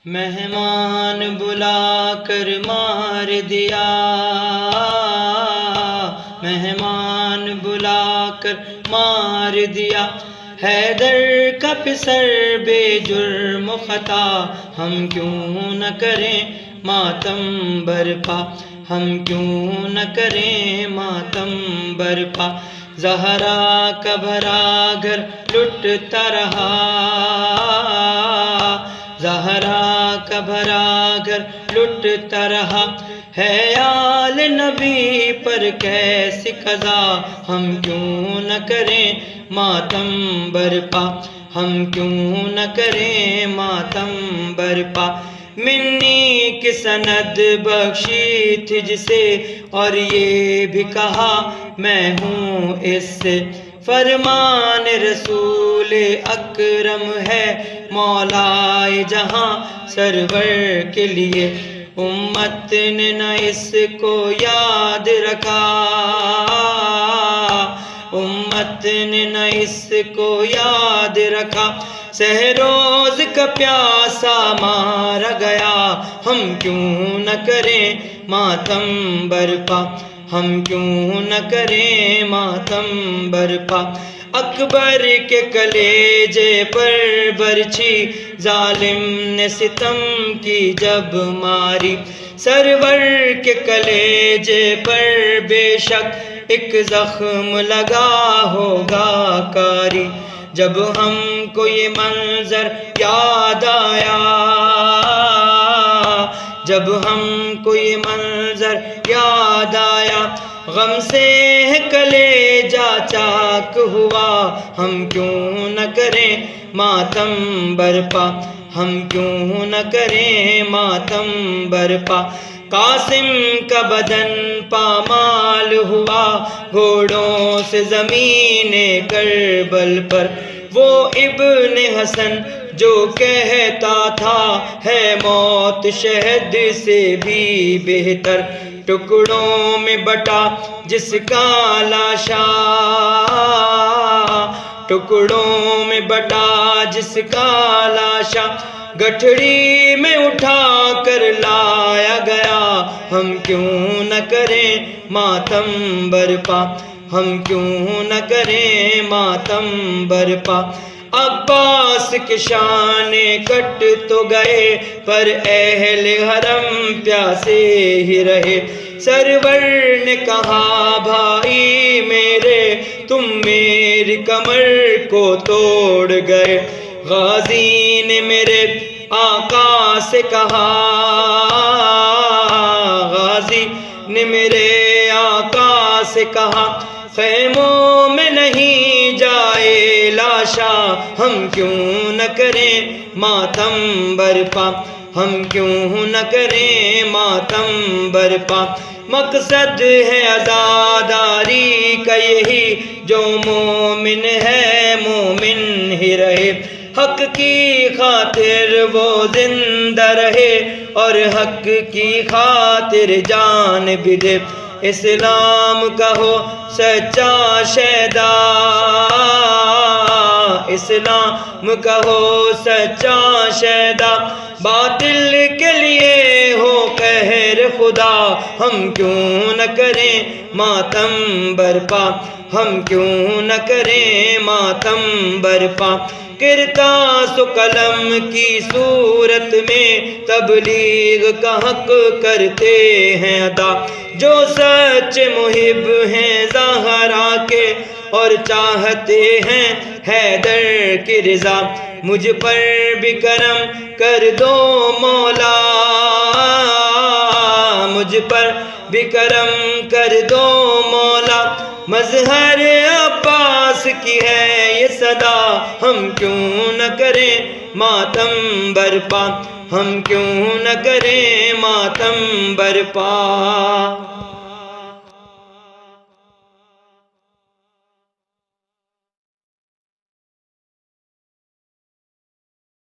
مہمان بلا کر مار دیا، مہمان بلا کر مار دیا، حیدر کا پسر بے جرم خطا، ہم کیوں نہ کریں ماتم برپا، ہم کیوں نہ کریں ماتم برپا۔ زہرا کا بھرا گھر لٹتا رہا، زہرا کا بھرا گھر لٹتا رہا، ہے آل نبی پر کیسی قضا، ہم کیوں نہ کریں ماتم برپا، ہم کیوں نہ کریں ماتم برپا۔ منی کی سند بخشی تھی جسے، اور یہ بھی کہا میں ہوں اس سے، فرمان رسول اکرم ہے مولا جہاں سرور کے لیے، امت نے نہ اس کو یاد رکھا، امت نے نہ اس کو یاد رکھا، سہروز کا پیاسا مارا گیا، ہم کیوں نہ کریں ماتم برپا، ہم کیوں نہ کریں ماتم برپا۔ اکبر کے کلیجے پر برچھی، ظالم نے ستم کی جب ماری، سرور کے کلیجے پر بے شک ایک زخم لگا ہوگا کاری، جب ہم کو یہ منظر یاد آیا، جب ہم کو یہ منظر یاد آیا، غم سے کلیجہ چاک ہوا، ہم کیوں نہ کریں ماتم برپا، ہم کیوں نہ کریں ماتم برپا۔ قاسم کا بدن پامال ہوا، گھوڑوں سے زمین کربل پر، وہ ابن حسن جو کہتا تھا ہے موت شہد سے بھی بہتر، ٹکڑوں میں بٹا جس کا لاشا، ٹکڑوں میں بٹا جس کا لاشا، گٹھڑی میں اٹھا کر لایا گیا، ہم کیوں نہ کریں ماتم برپا، ہم کیوں نہ کریں ماتم برپا۔ عباس کے شان کٹ تو گئے، پر اہل حرم پیاسے ہی رہے، سرور نے کہا بھائی میرے تم میری کمر کو توڑ گئے، غازی نے میرے آقا سے کہا، غازی نے میرے آقا سے کہا، خیموں میں نہیں جائے لاشا، ہم کیوں نہ کریں ماتم برپا، ہم کیوں نہ کریں ماتم برپا۔ مقصد ہے عزاداری کا یہی، جو مومن ہے مومن ہی رہے، حق کی خاطر وہ زندہ رہے، اور حق کی خاطر جان بھی دے، اسلام کا ہو سچا شیدا، اسلام کا ہو سچا شیدا، باطل کے لیے ہو قہر خدا، ہم کیوں نہ کریں ماتم برپا، ہم کیوں نہ کریں ماتم برپا۔ کرتاس و قلم کی صورت میں تبلیغ کا حق کرتے ہیں ادا، جو سچ محب ہیں زہرا کے اور چاہتے ہیں حیدر کی رضا، مجھ پر بھی کرم کر دو مولا، مجھ پر بھی کرم کر دو مولا، مظہر عباس کی ہے یہ صدا، ہم کیوں نہ کریں ماتم برپا، ہم کیوں نہ کریں ماتم برپا۔